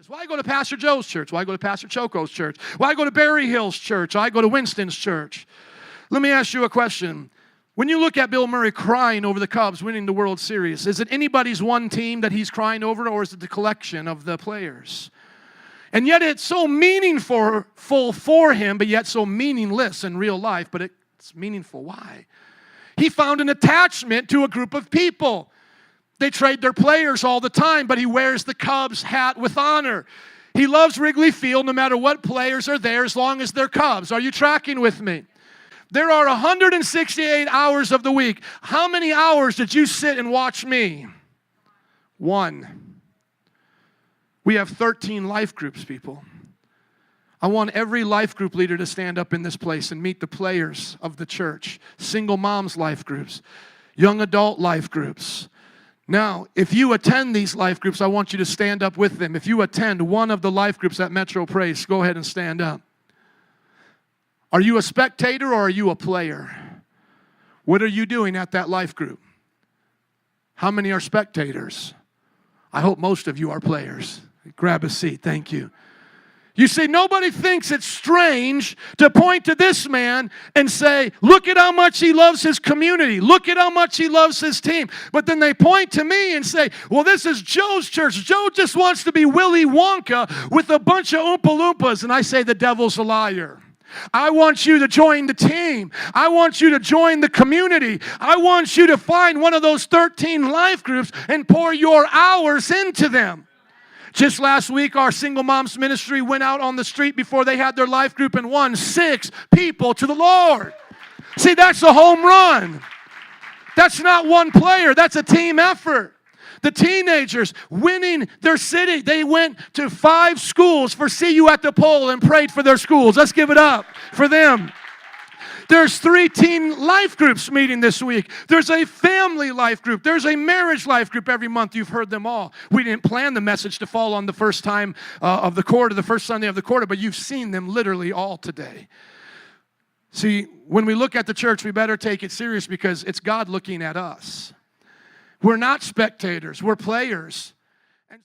Why go to Pastor Joe's church? Why go to Pastor Choco's church? Why go to Berry Hill's church? Why go to Winston's church? Let me ask you a question. When you look at Bill Murray crying over the Cubs winning the World Series, is it anybody's one team that he's crying over, or is it the collection of the players? And yet it's so meaningful for him, but yet so meaningless in real life, but it's meaningful. Why? He found an attachment to a group of people. They trade their players all the time, but he wears the Cubs hat with honor. He loves Wrigley Field no matter what players are there as long as they're Cubs. Are you tracking with me? There are 168 hours of the week. How many hours did you sit and watch me? 1. We have 13 life groups, people. I want every life group leader to stand up in this place and meet the players of the church. Single moms life groups, young adult life groups. Now, if you attend these life groups, I want you to stand up with them. If you attend one of the life groups at Metro Praise, go ahead and stand up. Are you a spectator or are you a player? What are you doing at that life group? How many are spectators? I hope most of you are players. Grab a seat. Thank you. You see, nobody thinks it's strange to point to this man and say, look at how much he loves his community. Look at how much he loves his team. But then they point to me and say, well, this is Joe's church. Joe just wants to be Willy Wonka with a bunch of Oompa Loompas. And I say, the devil's a liar. I want you to join the team. I want you to join the community. I want you to find one of those 13 life groups and pour your hours into them. Just last week, our single moms ministry went out on the street before they had their life group and won 6 people to the Lord. See, that's a home run. That's not one player. That's a team effort. The teenagers winning their city. They went to 5 schools for See You at the Pole and prayed for their schools. Let's give it up for them. There's 3 teen life groups meeting this week. There's a family life group. There's a marriage life group every month. You've heard them all. We didn't plan the message to fall on the first time of the quarter, the first Sunday of the quarter, but you've seen them literally all today. See, when we look at the church, we better take it serious because it's God looking at us. We're not spectators. We're players.